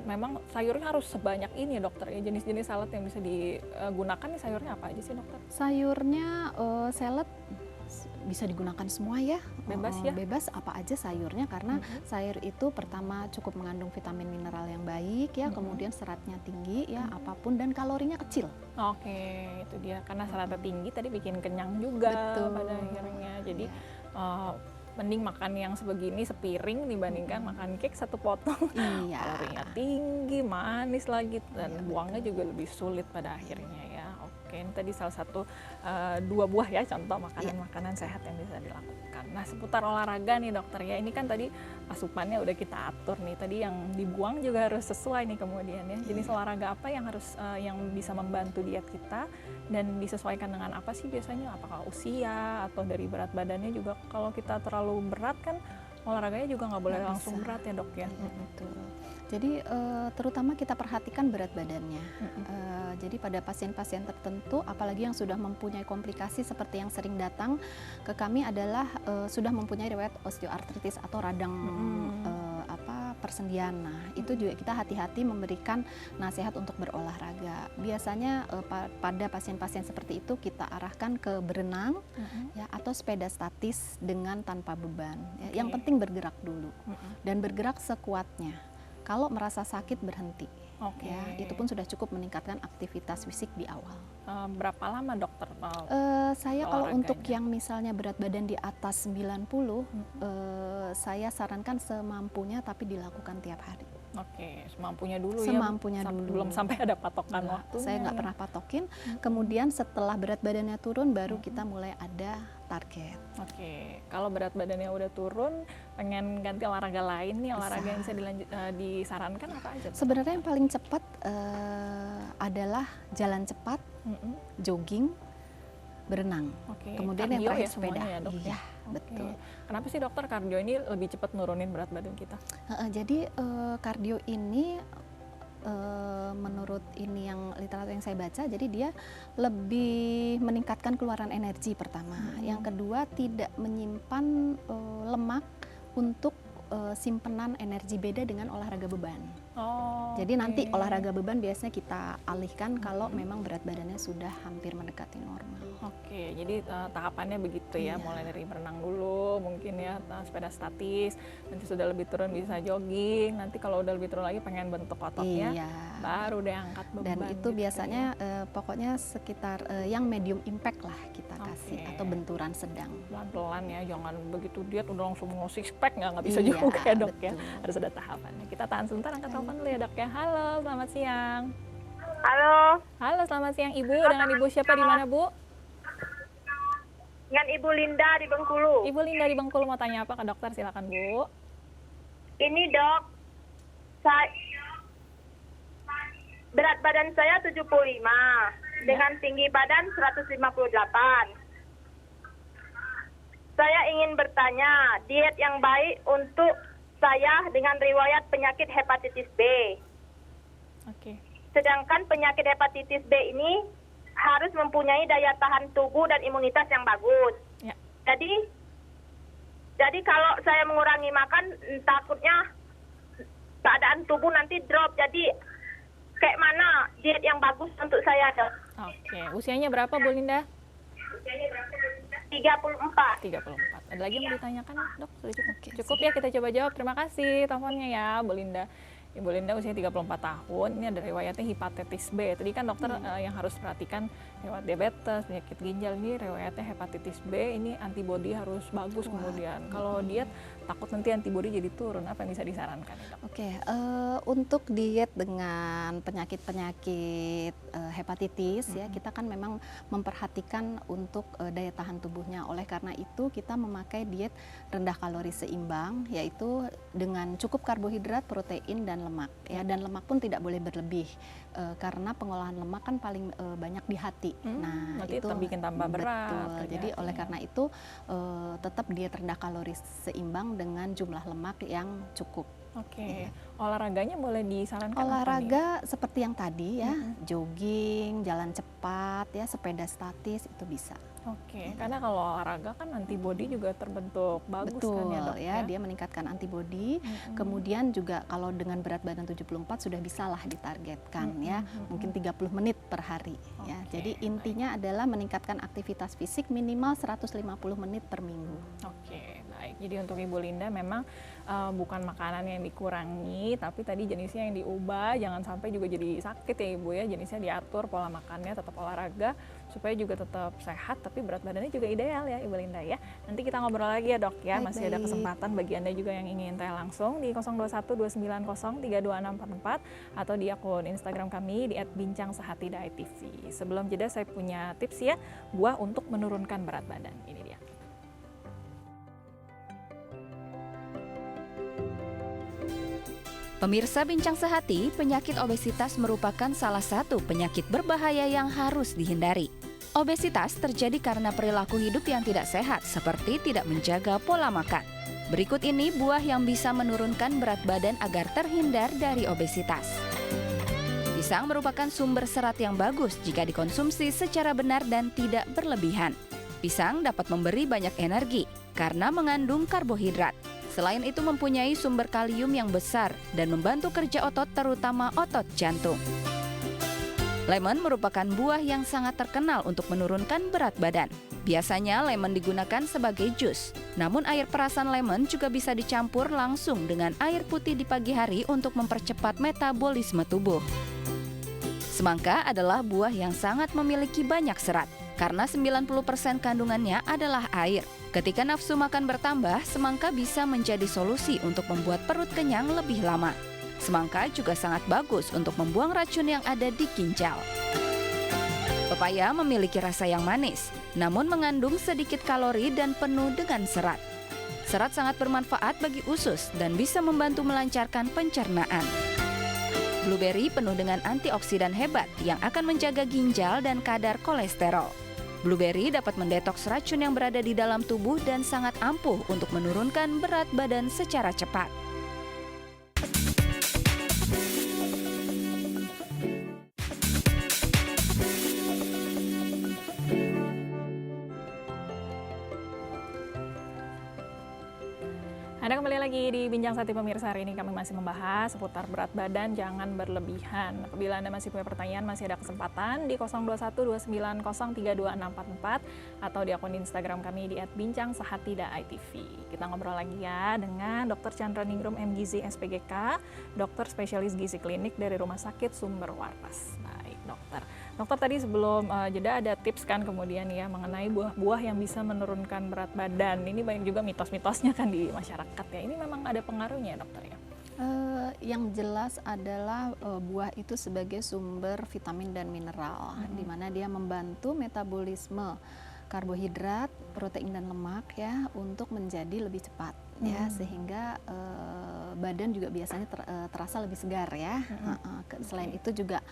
memang sayurnya harus sebanyak ini dokter ya. Jenis-jenis salad yang bisa digunakan nih sayurnya apa aja sih dokter? Sayurnya salad bisa digunakan semua ya. Bebas ya? Bebas apa aja sayurnya, karena sayur itu pertama cukup mengandung vitamin mineral yang baik ya, kemudian seratnya tinggi ya, apapun, dan kalorinya kecil. Oke, itu dia. Karena seratnya tinggi tadi bikin kenyang juga Betul. pada akhirnya. Jadi mending makan yang sebegini sepiring dibandingkan makan cake satu potong. Iya. Kalorinya tinggi, manis lagi, dan buangnya juga lebih sulit pada akhirnya ya. Oke, ini tadi salah satu 2 buah ya contoh makanan-makanan sehat yang bisa dilakukan. Nah, seputar olahraga nih dokter ya, ini kan tadi asupannya udah kita atur nih, tadi yang dibuang juga harus sesuai nih kemudian ya. Jenis olahraga apa yang harus yang bisa membantu diet kita dan disesuaikan dengan apa sih biasanya? Apakah usia atau dari berat badannya juga? Kalau kita terlalu berat kan olahraganya juga nggak boleh Nggak langsung bisa. berat ya dok ya. Betul. Jadi terutama kita perhatikan berat badannya. Jadi pada pasien-pasien tertentu, apalagi yang sudah mempunyai komplikasi seperti yang sering datang ke kami adalah sudah mempunyai riwayat osteoartritis atau radang persendian. Nah, itu juga kita hati-hati memberikan nasihat untuk berolahraga. Biasanya pada pasien-pasien seperti itu kita arahkan ke berenang ya, atau sepeda statis dengan tanpa beban. Ya. Yang penting bergerak dulu dan bergerak sekuatnya. Kalau merasa sakit berhenti. Oke. Ya, itu pun sudah cukup meningkatkan aktivitas fisik di awal. Berapa lama dokter? Saya kalau untuk olahraganya? yang misalnya berat badan di atas 90, saya sarankan semampunya tapi dilakukan tiap hari. Oke, semampunya dulu Semampunya ya. dulu. Belum sampai ada patokan Enggak, waktunya. saya nggak ya. pernah patokin. Kemudian setelah berat badannya turun, baru kita mulai ada target. Oke, kalau berat badannya udah turun, pengen ganti olahraga lain nih, olahraga yang bisa disarankan apa aja? Sebenarnya yang paling cepat adalah jalan cepat, jogging, berenang. Oke, Kemudian yang kardio terakhir ya sepeda. semuanya ya, Dok, ya? Iya, Oke. betul. Kenapa sih dokter kardio ini lebih cepat nurunin berat badan kita? Jadi kardio ini menurut ini yang literatur yang saya baca, jadi dia lebih meningkatkan keluaran energi pertama. Yang kedua, tidak menyimpan lemak untuk simpenan energi, beda dengan olahraga beban. Oh, Jadi nanti olahraga beban biasanya kita alihkan kalau memang berat badannya sudah hampir mendekati normal. Oke, jadi tahapannya begitu ya, mulai dari berenang dulu, mungkin ya sepeda statis, nanti sudah lebih turun bisa jogging, nanti kalau udah lebih turun lagi pengen bentuk ototnya, Iya. baru deh angkat beban. Dan itu gitu biasanya pokoknya sekitar yang medium impact lah kita kasih, Oke. atau benturan sedang. Pelan-pelan ya, jangan begitu diet udah langsung mau six pack, nggak bisa Iya, juga ya dok ya, betul. harus ada tahapannya. Kita tahan sebentar, angkat telepon dulu ya dok ya. Halo, selamat siang. Halo, Halo, selamat siang Ibu, dengan Ibu siapa di mana Bu? dengan Ibu Linda di Bengkulu. Ibu Linda di Bengkulu mau tanya apa ke dokter, silakan Bu. Ini dok, berat badan saya 75, dengan tinggi badan 158. Saya ingin bertanya, diet yang baik untuk saya dengan riwayat penyakit hepatitis B. Oke. Sedangkan penyakit hepatitis B ini harus mempunyai daya tahan tubuh dan imunitas yang bagus. Ya. Jadi kalau saya mengurangi makan, takutnya keadaan tubuh nanti drop. Jadi kayak mana diet yang bagus untuk saya, dok? Oke, usianya berapa Bu Linda? 34. 34. Ada lagi yang mau ditanyakan dok? Sudah cukup? Oke, Cukup ya, kita coba jawab. Terima kasih teleponnya ya Bu Linda. Ibu Linda usia 34 tahun, ini ada riwayatnya hepatitis B. Tadi kan dokter yang harus perhatikan riwayat diabetes, penyakit ginjal, ini riwayatnya hepatitis B, ini antibodi harus bagus kemudian. Kalau diet takut nanti antibodi jadi turun, apa yang bisa disarankan? Oke, untuk diet dengan penyakit-penyakit hepatitis ya, kita kan memang memperhatikan untuk daya tahan tubuhnya. Oleh karena itu kita memakai diet rendah kalori seimbang, yaitu dengan cukup karbohidrat, protein, dan lemak ya. Dan lemak pun tidak boleh berlebih karena pengolahan lemak kan paling banyak di hati. Nah, nanti itu bikin tambah berat. Betul. Jadi oleh karena itu tetap diet rendah kalori seimbang dengan jumlah lemak yang cukup. Oke, olahraganya boleh disarankan olahraga seperti yang tadi ya, jogging, jalan cepat ya, sepeda statis itu bisa. Oke, karena kalau olahraga kan antibodi juga terbentuk bagus. Betul, kan ya dok ya? Dia meningkatkan antibodi. Kemudian juga kalau dengan berat badan 74 sudah bisalah ditargetkan ya, mungkin 30 menit per hari ya. Jadi intinya adalah meningkatkan aktivitas fisik minimal 150 menit per minggu. Oke, baik. Jadi untuk Ibu Linda memang bukan makanan yang dikurangi, tapi tadi jenisnya yang diubah, jangan sampai juga jadi sakit ya Ibu ya. Jenisnya diatur pola makannya, tetap olahraga supaya juga tetap sehat, tapi berat badannya juga ideal ya Ibu Linda ya. Nanti kita ngobrol lagi ya dok ya, masih ada kesempatan bagi Anda juga yang ingin tanya langsung di 021290302644 atau di akun Instagram kami di @bincangsehat.tv. Sebelum jeda saya punya tips ya, buah untuk menurunkan berat badan. Ini dia. Pemirsa Bincang Sehati, penyakit obesitas merupakan salah satu penyakit berbahaya yang harus dihindari. Obesitas terjadi karena perilaku hidup yang tidak sehat, seperti tidak menjaga pola makan. Berikut ini buah yang bisa menurunkan berat badan agar terhindar dari obesitas. Pisang merupakan sumber serat yang bagus jika dikonsumsi secara benar dan tidak berlebihan. Pisang dapat memberi banyak energi karena mengandung karbohidrat. Selain itu mempunyai sumber kalium yang besar dan membantu kerja otot terutama otot jantung. Lemon merupakan buah yang sangat terkenal untuk menurunkan berat badan. Biasanya lemon digunakan sebagai jus, namun air perasan lemon juga bisa dicampur langsung dengan air putih di pagi hari untuk mempercepat metabolisme tubuh. Semangka adalah buah yang sangat memiliki banyak serat, karena 90% kandungannya adalah air. Ketika nafsu makan bertambah, semangka bisa menjadi solusi untuk membuat perut kenyang lebih lama. Semangka juga sangat bagus untuk membuang racun yang ada di ginjal. Pepaya memiliki rasa yang manis, namun mengandung sedikit kalori dan penuh dengan serat. Serat sangat bermanfaat bagi usus dan bisa membantu melancarkan pencernaan. Blueberry penuh dengan antioksidan hebat yang akan menjaga ginjal dan kadar kolesterol. Blueberry dapat mendetoks racun yang berada di dalam tubuh dan sangat ampuh untuk menurunkan berat badan secara cepat. Anda kembali lagi di Bincang Sehati pemirsa. Hari ini kami masih membahas seputar berat badan, jangan berlebihan. Apabila Anda masih punya pertanyaan, masih ada kesempatan di 0212903264 atau di akun Instagram kami di @bincangsehat.tv. Kita ngobrol lagi ya dengan Dr. Chandra Ningrum MGizi SPGK, dokter spesialis gizi klinik dari Rumah Sakit Sumber Waras. Baik dokter. Dokter tadi sebelum jeda ada tips kan kemudian ya mengenai buah-buah yang bisa menurunkan berat badan. Ini banyak juga mitos-mitosnya kan di masyarakat ya. Ini memang ada pengaruhnya ya dokter ya? Yang jelas adalah buah itu sebagai sumber vitamin dan mineral, di mana dia membantu metabolisme karbohidrat, protein dan lemak ya untuk menjadi lebih cepat ya, sehingga badan juga biasanya terasa lebih segar ya. Selain itu juga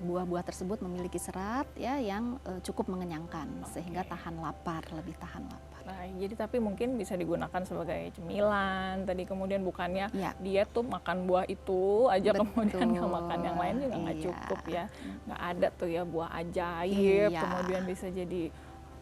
buah-buah tersebut memiliki serat ya yang cukup mengenyangkan sehingga tahan lapar, lebih tahan lapar. Nah, jadi tapi mungkin bisa digunakan sebagai cemilan. Tadi kemudian bukannya diet tuh makan buah itu aja. Betul. Kemudian nggak makan yang lain juga nggak cukup ya. Nggak ada tuh ya buah ajaib kemudian bisa jadi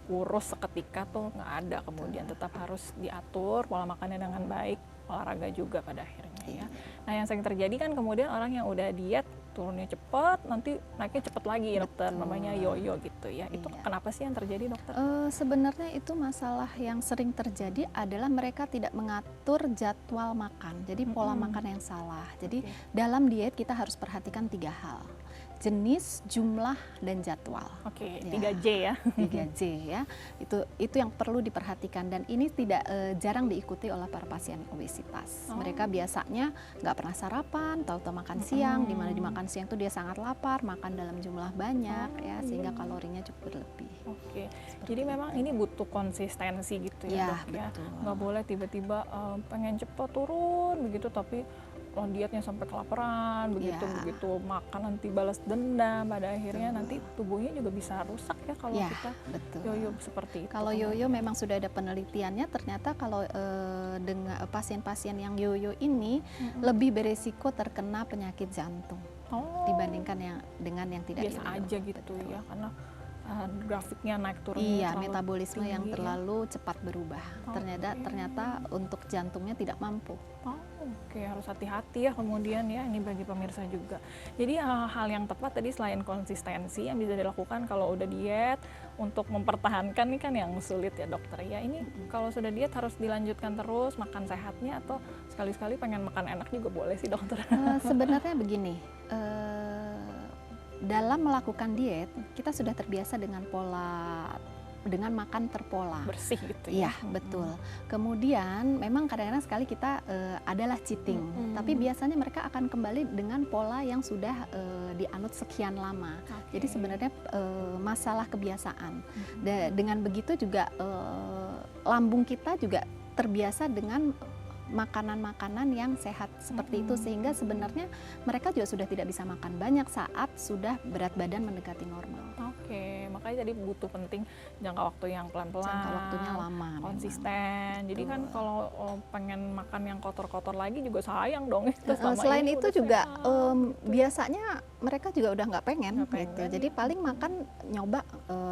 kurus seketika tuh nggak ada. Kemudian tetap harus diatur pola makannya dengan baik, olahraga juga pada akhirnya ya. Nah yang sering terjadi kan kemudian orang yang udah diet turunnya cepat, nanti naiknya cepat lagi ya dokter, Betul. namanya yoyo gitu ya. Itu Iya. kenapa sih yang terjadi dokter? Sebenarnya itu masalah yang sering terjadi adalah mereka tidak mengatur jadwal makan, jadi pola makan yang salah. Jadi dalam diet kita harus perhatikan 3 hal: jenis, jumlah, dan jadwal. Oke, Ya. 3J ya. 3J ya, itu yang perlu diperhatikan, dan ini tidak jarang diikuti oleh para pasien obesitas. Mereka biasanya nggak pernah sarapan, tahu-tahu makan siang, di mana dimakan siang itu dia sangat lapar, makan dalam jumlah banyak ya, sehingga kalorinya cukup berlebih. Oke, jadi memang ini butuh konsistensi gitu ya, Ya, dok ya. betul. Nggak boleh tiba-tiba pengen cepat turun begitu, tapi dietnya sampai kelaparan begitu, Ya. begitu makan nanti balas dendam, pada akhirnya nanti tubuhnya juga bisa rusak ya kalau Ya, kita betul. yoyo seperti itu. Kalau yoyo memang sudah ada penelitiannya, ternyata kalau dengan pasien-pasien yang yoyo ini lebih beresiko terkena penyakit jantung Oh, dibandingkan dengan yang tidak biasa yoyo. aja gitu Betul. ya, karena grafiknya naik turunnya Iya, terlalu metabolisme yang tinggi ya. terlalu cepat berubah. Ternyata untuk jantungnya tidak mampu. Oh, oke, harus hati-hati ya kemudian ya, ini bagi pemirsa juga. Jadi hal yang tepat tadi selain konsistensi yang bisa dilakukan kalau udah diet untuk mempertahankan ini kan yang sulit ya dokter ya. Ini kalau sudah diet harus dilanjutkan terus makan sehatnya, atau sekali-sekali pengen makan enak juga boleh sih dokter? Sebenarnya begini, dalam melakukan diet kita sudah terbiasa dengan makan terpola. Bersih gitu Iya, ya. betul. Kemudian memang kadang-kadang sekali kita adalah cheating, tapi biasanya mereka akan kembali dengan pola yang sudah dianut sekian lama. Oke. Jadi sebenarnya masalah kebiasaan. Dengan begitu juga lambung kita juga terbiasa dengan makanan-makanan yang sehat seperti itu, sehingga sebenarnya mereka juga sudah tidak bisa makan banyak saat sudah berat badan mendekati normal. Oke, makanya jadi butuh penting jangka waktu yang pelan-pelan, Jangka waktunya lama memang. konsisten. Jadi kan kalau pengen makan yang kotor-kotor lagi juga sayang dong. Itu selama Selain ini itu udah juga sehat. biasanya mereka juga udah nggak pengen, Nggak pengen, gitu. Jadi paling makan nyoba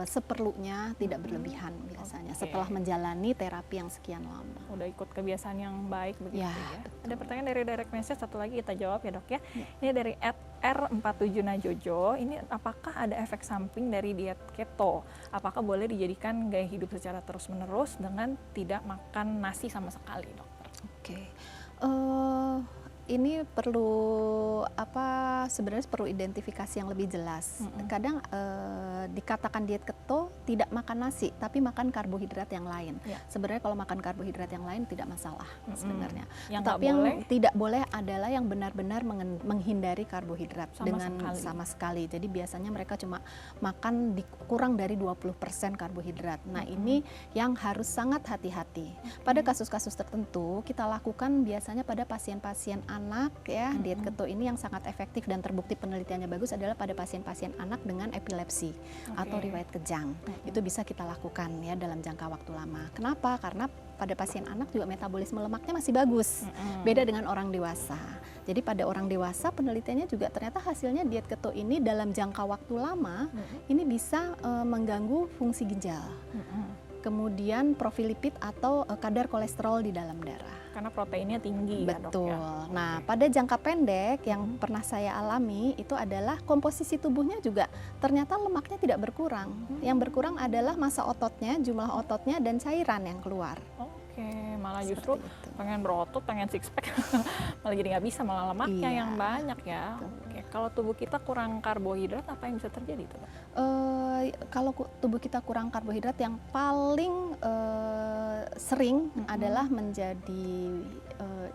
seperlunya, tidak berlebihan biasanya. Oke. Setelah menjalani terapi yang sekian lama. Udah ikut kebiasaan yang baik begitu Ya, ya. Ada pertanyaan dari direct message satu lagi kita jawab ya dok ya. Ini dari @R47najojo. Ini apakah ada efek samping dari diet keto? Apakah boleh dijadikan gaya hidup secara terus-menerus dengan tidak makan nasi sama sekali, dokter? Oke. Ini sebenarnya perlu identifikasi yang lebih jelas. Kadang dikatakan diet keto tidak makan nasi, tapi makan karbohidrat yang lain. Ya. Sebenarnya kalau makan karbohidrat yang lain tidak masalah sebenarnya. Yang Tapi nggak yang boleh? tidak boleh adalah yang benar-benar menghindari karbohidrat Sama sama sekali. Jadi biasanya mereka cuma makan kurang dari 20% karbohidrat. Nah, ini yang harus sangat hati-hati. Pada kasus-kasus tertentu kita lakukan biasanya pada pasien-pasien anak ya, diet keto ini yang sangat efektif dan terbukti penelitiannya bagus adalah pada pasien-pasien anak dengan epilepsi atau riwayat kejang. Itu bisa kita lakukan ya dalam jangka waktu lama. Kenapa? Karena pada pasien anak juga metabolisme lemaknya masih bagus. Beda dengan orang dewasa. Jadi pada orang dewasa penelitiannya juga ternyata hasilnya diet keto ini dalam jangka waktu lama ini bisa mengganggu fungsi ginjal. Kemudian profil lipid atau kadar kolesterol di dalam darah. Karena proteinnya tinggi ya dok Betul. ya. Nah, pada jangka pendek yang pernah saya alami itu adalah komposisi tubuhnya juga ternyata lemaknya tidak berkurang. Yang berkurang adalah massa ototnya, jumlah ototnya, dan cairan yang keluar. Oke, malah justru Seperti itu. pengen berotot, pengen six pack, malah jadi nggak bisa, malah lemaknya Iya, yang banyak ya. Oke, kalau tubuh kita kurang karbohidrat apa yang bisa terjadi tuh, Dok? Kalau tubuh kita kurang karbohidrat, yang paling sering adalah menjadi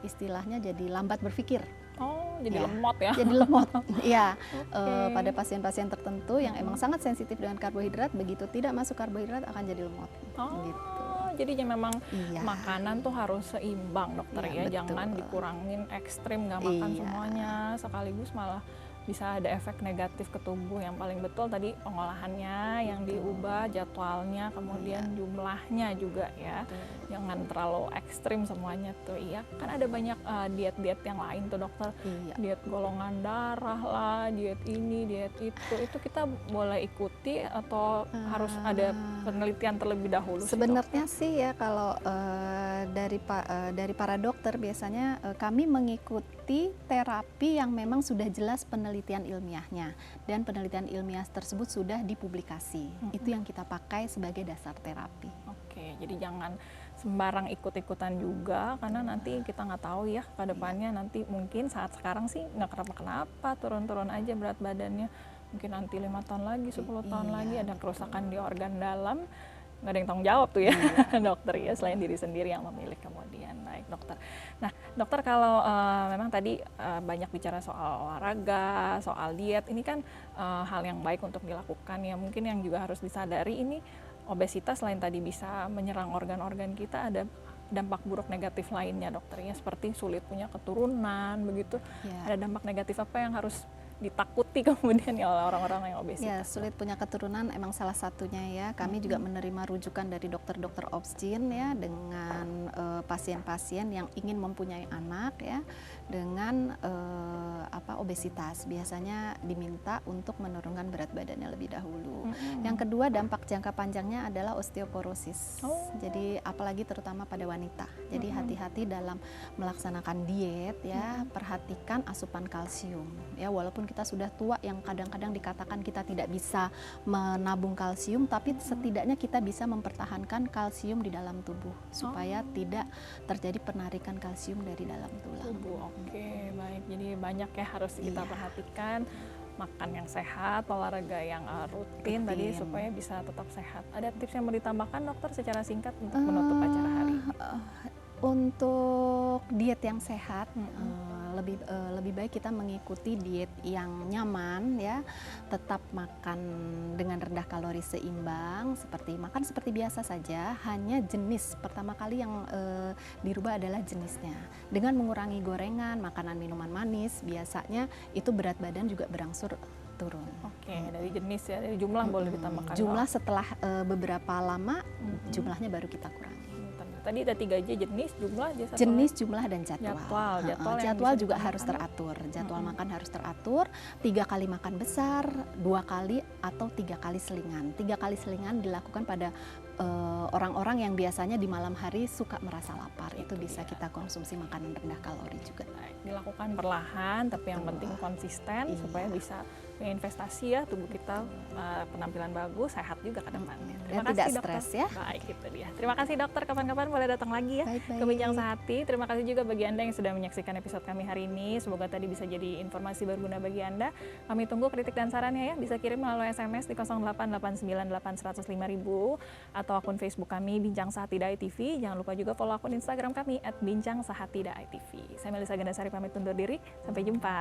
istilahnya jadi lambat berpikir. Oh, jadi Ya. lemot ya? Jadi lemot. Iya. Oke. Pada pasien-pasien tertentu yang emang sangat sensitif dengan karbohidrat, begitu tidak masuk karbohidrat akan jadi lemot. Oh, Gitu. jadi memang Iya. makanan tuh harus seimbang, dokter Iya, ya. betul. Jangan dikurangin ekstrim, nggak makan Iya. semuanya sekaligus, malah bisa ada efek negatif ke tubuh. Yang paling betul tadi pengolahannya yang diubah, jadwalnya, kemudian jumlahnya juga ya. Jangan terlalu ekstrim semuanya tuh. Iya, kan ada banyak diet-diet yang lain tuh dokter. Iya. Diet golongan darah lah, diet ini, diet itu kita boleh ikuti atau harus ada penelitian terlebih dahulu? sih, Sebenarnya sih ya kalau dari para dokter biasanya kami mengikuti terapi yang memang sudah jelas penelitiannya penelitian ilmiahnya, dan penelitian ilmiah tersebut sudah dipublikasi. Itu yang kita pakai sebagai dasar terapi. Oke, jadi jangan sembarang ikut-ikutan juga, karena nanti kita nggak tahu ya ke depannya, nanti mungkin saat sekarang sih nggak kenapa-kenapa, turun-turun aja berat badannya, mungkin nanti 5 tahun lagi, 10 tahun lagi ada kerusakan di organ dalam, nggak ada yang tanggung jawab tuh ya dokter ya, selain diri sendiri yang memilih kemudian. Baik dokter. Nah dokter, kalau memang tadi banyak bicara soal olahraga, soal diet, ini kan hal yang baik untuk dilakukan ya. Mungkin yang juga harus disadari, ini obesitas selain tadi bisa menyerang organ-organ kita, ada dampak buruk negatif lainnya dokternya, seperti sulit punya keturunan begitu. Ya. Ada dampak negatif apa yang harus ditakuti kemudian ya oleh orang-orang yang obesitas? Ya, sulit punya keturunan emang salah satunya ya. Kami juga menerima rujukan dari dokter-dokter obstin ya, dengan pasien-pasien yang ingin mempunyai anak ya dengan obesitas. Biasanya diminta untuk menurunkan berat badannya lebih dahulu. Yang kedua, dampak jangka panjangnya adalah osteoporosis. Jadi apalagi terutama pada wanita. Jadi hati-hati dalam melaksanakan diet ya, perhatikan asupan kalsium ya, walaupun kita sudah tua, yang kadang-kadang dikatakan kita tidak bisa menabung kalsium, tapi setidaknya kita bisa mempertahankan kalsium di dalam tubuh supaya tidak terjadi penarikan kalsium dari dalam tulang. Oke, baik. Jadi banyak ya harus kita perhatikan, makan yang sehat, olahraga yang rutin tadi supaya bisa tetap sehat. Ada tips yang mau ditambahkan dokter secara singkat untuk menutup acara hari ini? Untuk diet yang sehat, lebih baik kita mengikuti diet yang nyaman ya, tetap makan dengan rendah kalori seimbang, makan seperti biasa saja, hanya jenis pertama kali yang dirubah adalah jenisnya. Dengan mengurangi gorengan, makanan minuman manis, biasanya itu berat badan juga berangsur turun. Oke, dari jenis ya, dari jumlah boleh ditambahkan. Jumlah setelah beberapa lama, jumlahnya baru kita kurangi. Tadi ada 3J, jenis, jumlah, jenis, jumlah, dan jadwal. Jadwal juga harus teratur. Jadwal makan harus teratur. 3 kali makan besar, 2 kali atau 3 kali selingan. 3 kali selingan dilakukan pada orang-orang yang biasanya di malam hari suka merasa lapar. Itu bisa kita konsumsi makanan rendah kalori juga. Dilakukan perlahan, tapi yang penting konsisten supaya bisa investasi ya tubuh kita, penampilan bagus, sehat juga ke depannya. Terima kasih tidak dokter. Stres ya. Baik, itu dia. Terima kasih dokter, kapan-kapan boleh datang lagi ya ke Bincang Sehati. Terima kasih juga bagi Anda yang sudah menyaksikan episode kami hari ini. Semoga tadi bisa jadi informasi berguna bagi Anda. Kami tunggu kritik dan sarannya ya, bisa kirim melalui SMS di 0889815000 atau akun Facebook kami Bincang Sehati TV. Jangan lupa juga follow akun Instagram kami @bincang-sehati.tv. Saya Melisa Gandasari pamit undur diri. Sampai jumpa.